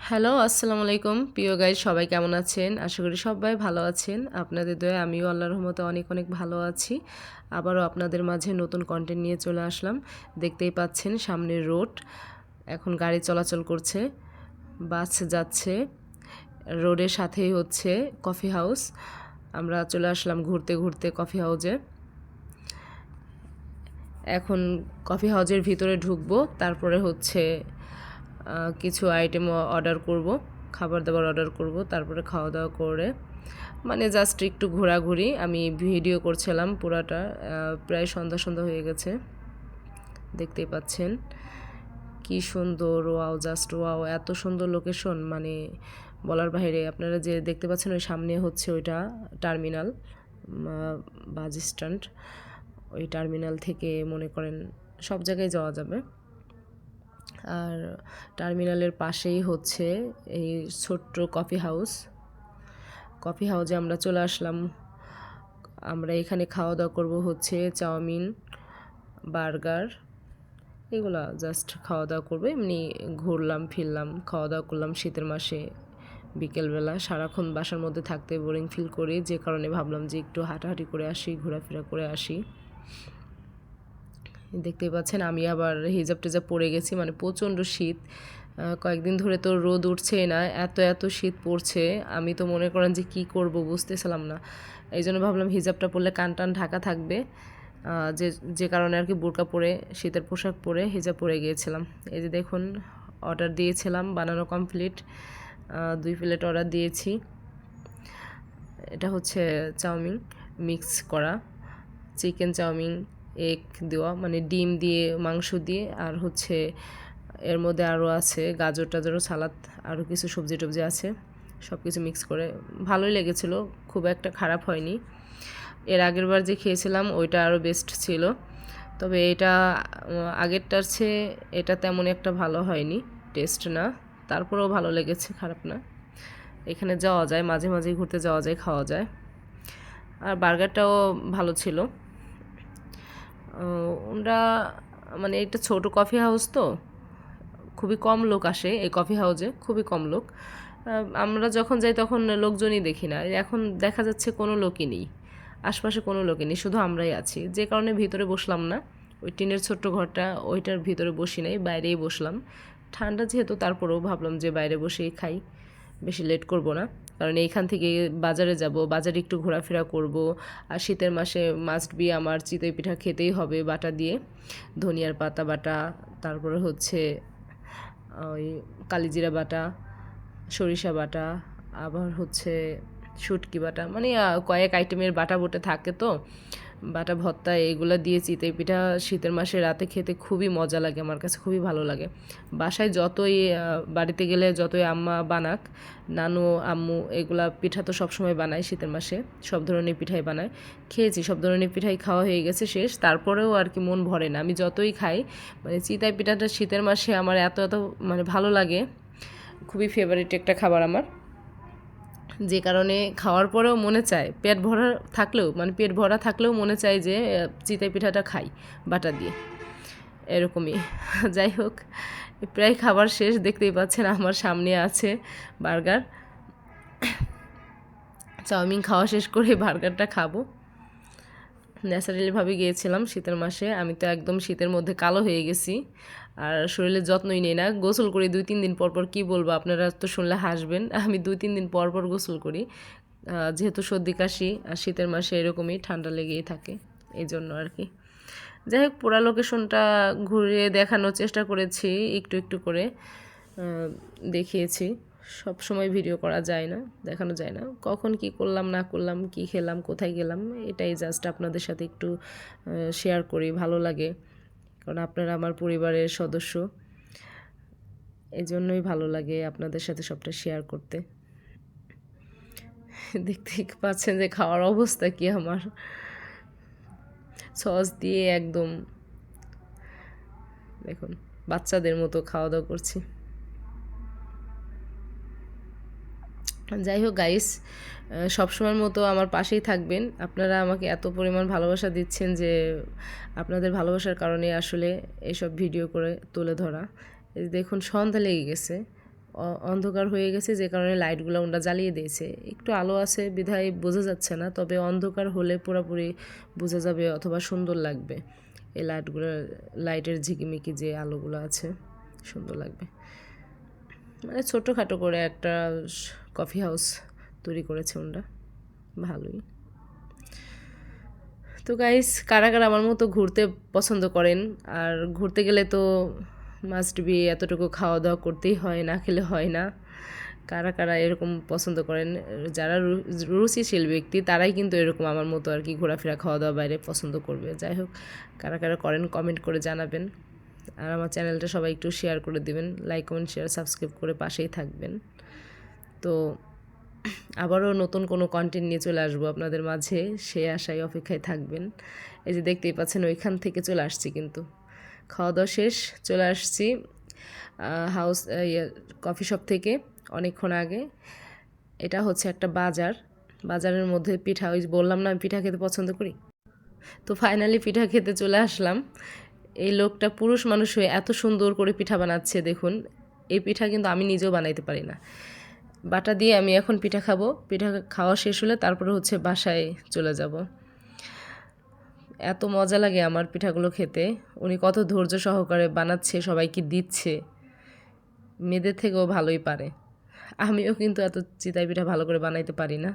Hello, আসসালামু আলাইকুম। প্রিয় গাইজ সবাই কেমন আছেন? আশা করি সবাই ভালো আছেন। আপনাদের দয়ায় আমিও আল্লাহর রহমতে অনেক অনেক ভালো আছি। আবারও আপনাদের মাঝে নতুন কন্টেন্ট নিয়ে চলে আসলাম। দেখতেই পাচ্ছেন সামনে রোড। এখন গাড়ি চলাচল করছে, বাস যাচ্ছে। রোডের সাথেই হচ্ছে কফি হাউস। আমরা চলে আসলাম ঘুরতে ঘুরতে কফি হাউসে। এখন কফি হাউসের ভিতরে ঢুকবো, তারপরে হচ্ছে কিছু আইটেম অর্ডার করব, খাবার দাবার অর্ডার করব, তারপরে খাওয়া দাওয়া করে মানে জাস্ট একটু ঘোরাঘুরি। আমি ভিডিও করছিলাম পুরাটা, প্রায় সন্ধ্যা সন্ধ্যা হয়ে গেছে। দেখতেই পাচ্ছেন কি সুন্দর, ওয়াও, জাস্ট ওয়াও, এত সুন্দর লোকেশন, মানে বলার বাইরে। আপনারা যে দেখতে পাচ্ছেন ওই সামনে হচ্ছে ওইটা টার্মিনাল, বাস স্ট্যান্ড। ওই টার্মিনাল থেকে মনে করেন সব জায়গায় যাওয়া যাবে। আর টার্মিনালের পাশেই হচ্ছে এই ছোট্ট কফি হাউস। কফি হাউসে আমরা চলে আসলাম। আমরা এখানে খাওয়া দাওয়া করবো হচ্ছে চাউমিন, বার্গার, এগুলা জাস্ট খাওয়া দাওয়া করবো। এমনি ঘুরলাম ফিরলাম, খাওয়া দাওয়া করলাম। শীতের মাসে বিকেলবেলা সারাক্ষণ বাসার মধ্যে থাকতে বোরিং ফিল করি, যে কারণে ভাবলাম যে একটু হাঁটাহাঁটি করে আসি, ঘোরাফেরা করে আসি। দেখতেই পাচ্ছেন আমি আবার হিজাব টিজাব পরে গেছি, মানে প্রচণ্ড শীত। কয়েকদিন ধরে তো রোদ উঠছেই না, এত এত শীত পড়ছে। আমি তো মনে করেন যে কি করব বুঝতেছিলাম না। এই জন্য ভাবলাম হিজাবটা পরলে কান টান ঢাকা থাকবে, যে যে কারণে আর কি বোরকা পরে, শীতের পোশাক পরে হিজাব পরে গিয়েছিলাম। এই যে দেখুন, অর্ডার দিয়েছিলাম, বানানো কমপ্লিট। 2 প্লেট অর্ডার দিয়েছি। এটা হচ্ছে চাউমিন মিক্স করা, চিকেন চাউমিন, এগ দেওয়া, মানে ডিম দিয়ে মাংস দিয়ে, আর হচ্ছে এর মধ্যে আরও আছে গাজর টাজরও, সালাদ, আরও কিছু সবজি টবজি আছে। সব কিছু মিক্স করে ভালোই লেগেছিলো, খুব একটা খারাপ হয়নি। এর আগের বার যে খেয়েছিলাম ওইটা আরও বেস্ট ছিল, তবে এটা আগেরটার চেয়ে এটা তেমন একটা ভালো হয়নি, টেস্ট না। তারপরেও ভালো লেগেছে, খারাপ না। এখানে যাওয়া যায়, মাঝে মাঝে ঘুরতে যাওয়া যায়, খাওয়া যায়। আর বার্গারটাও ভালো ছিল। ওরা মানে একটা ছোট কফি হাউস তো, খুবই কম লোক আসে এই কফি হাউসে, খুবই কম লোক। আমরা যখন যাই তখন লোকজনই দেখি না, এখন দেখা যাচ্ছে কোনো লোকই নেই, আশপাশে কোনো লোকই নেই, শুধু আমরাই আছি। যে কারণে ভিতরে বসলাম না, ওই টিনের ছোট্ট ঘরটা ওইটার ভিতরে বসি নাই, বাইরেই বসলাম। ঠান্ডা যেহেতু, তারপরেও ভাবলাম যে বাইরে বসেই খাই, বেশি লেট করব না। কারণ এইখান থেকে বাজারে যাব, বাজারে একটু ঘোরাফেরা করব। আর শীতের মাসে মাস্ট বি আমার চিতই পিঠা খেতেই হবে বাটা দিয়ে, ধনিয়ার পাতা বাটা, তারপরে হচ্ছে ওই কালিজিরা বাটা, সরিষা বাটা, আবার হচ্ছে শুটকি বাটা, মানে কয়েক আইটেমের বাটা বোটে থাকে তো, বাটা ভর্তা, এগুলো দিয়ে চিতই পিঠা শীতের মাসে রাতে খেতে খুবই মজা লাগে, আমার কাছে খুবই ভালো লাগে। বাসায় যতই বাড়িতে গেলে যতই আম্মা বানাক, নানু আম্মু এগুলা পিঠা তো সবসময় বানায় শীতের মাসে, সব ধরনের পিঠাই বানায়। খেয়েছি, সব ধরনের পিঠাই খাওয়া হয়ে গেছে শেষ, তারপরেও আর কি মন ভরে না, আমি যতই খাই। মানে চিতই পিঠাটা শীতের মাসে আমার এত এত মানে ভালো লাগে, খুবই ফেভারিট একটা খাবার আমার। যে কারণে খাওয়ার পরেও মনে চায়, পেট ভরা থাকলেও, মানে পেট ভরা থাকলেও মনে চায় যে চিতই পিঠাটা খাই বাটা দিয়ে, এরকমই। যাই হোক, প্রায় খাবার শেষ, দেখতেই পাচ্ছেন আমার সামনে আছে বার্গার। চাউমিন খাওয়া শেষ করে বার্গারটা খাবো। ন্যাচারালিভাবে গিয়েছিলাম শীতের মাসে, আমি তো একদম শীতের মধ্যে কালো হয়ে গেছি, আর শরীরের যত্নই নেই না, গোসল করি 2-3 দিন পর পর। কী বলবো, আপনারা তো শুনলে হাসবেন, আমি 2-3 দিন পর পর গোসল করি, যেহেতু সর্দি কাশি, আর শীতের মাসে এরকমই ঠান্ডা লেগেই থাকে, এই জন্য আর কি। যাই হোক, পুরা লোকেশনটা ঘুরে দেখানোর চেষ্টা করেছি, একটু একটু করে দেখিয়েছি। সব সময় ভিডিও করা যায় না, দেখানো যায় না, কখন কি করলাম না করলাম, কি খেলাম, কোথায় গেলাম, এটাই জাস্ট আপনাদের সাথে একটু শেয়ার করি, ভালো লাগে, কারণ আপনারা আমার পরিবারের সদস্য, এই জন্যই ভালো লাগে আপনাদের সাথে সবটা শেয়ার করতে। দেখতেই পাচ্ছেন যে খাওয়ার অবস্থা কি আমার, সস দিয়ে একদম দেখুন বাচ্চাদের মতো খাওয়া দাওয়া করছি। যাই হোক গাইস, সবসময়ের মতো আমার পাশেই থাকবেন। আপনারা আমাকে এত পরিমাণ ভালোবাসা দিচ্ছেন যে আপনাদের ভালোবাসার কারণে আসলে এইসব ভিডিও করে তুলে ধরা। এই দেখুন সন্ধ্যা লেগে গেছে, অন্ধকার হয়ে গেছে, যে কারণে লাইটগুলো ওরা জ্বালিয়ে দিয়েছে। একটু আলো আছে বিধায় বোঝা যাচ্ছে না, তবে অন্ধকার হলে পুরোপুরি বোঝা যাবে অথবা সুন্দর লাগবে। এই লাইটের ঝিকিমিকি যে আলোগুলো আছে সুন্দর লাগবে। মানে ছোটোখাটো করে একটা কফি হাউস তৈরি করেছে ওরা, ভালোই। তো গাইস, কারা কারা আমার মতো ঘুরতে পছন্দ করেন? আর ঘুরতে গেলে তো মাস্ট বি এতটুকু খাওয়া দাওয়া করতেই হয়, না খেলে হয় না। কারা কারা এরকম পছন্দ করেন? যারা রুচিশীল ব্যক্তি তারাই কিন্তু এরকম আমার মতো আর কি ঘোরাফেরা খাওয়া দাওয়া বাইরে পছন্দ করবে। যাই হোক, কারা কারা করেন কমেন্ট করে জানাবেন। আর আমার চ্যানেলটা সবাই একটু শেয়ার করে দিবেন, লাইক কমেন্ট শেয়ার সাবস্ক্রাইব করে পাশেই থাকবেন। তো আবারও নতুন কোনো কন্টেন্ট নিয়ে চলে আসবো আপনাদের মাঝে, সে আশায় অপেক্ষায় থাকবেন। এই যে দেখতেই পাচ্ছেন ওইখান থেকে চলে আসছি, কিন্তু খাওয়া দাওয়া শেষ, চলে আসছি হাউস কফি শপ থেকে অনেকক্ষণ আগে। এটা হচ্ছে একটা বাজার, বাজারের মধ্যে পিঠা, ওই বললাম না আমি পিঠা খেতে পছন্দ করি, তো ফাইনালি পিঠা খেতে চলে আসলাম। এই লোকটা পুরুষ মানুষ হয়ে এত সুন্দর করে পিঠা বানাচ্ছে দেখুন। এই পিঠা কিন্তু আমি নিজেও বানাইতে পারি না। বাটা দিয়ে আমি এখন পিঠা খাবো, পিঠা খাওয়া শেষ হলে তারপরে হচ্ছে বাসায় চলে যাব। এত মজা লাগে আমার পিঠাগুলো খেতে। উনি কত ধৈর্য সহকারে বানাচ্ছে, সবাইকে দিচ্ছে। মেয়েদের থেকেও ভালোই পারে। আমিও কিন্তু এত চিতাই পিঠা ভালো করে বানাইতে পারি না।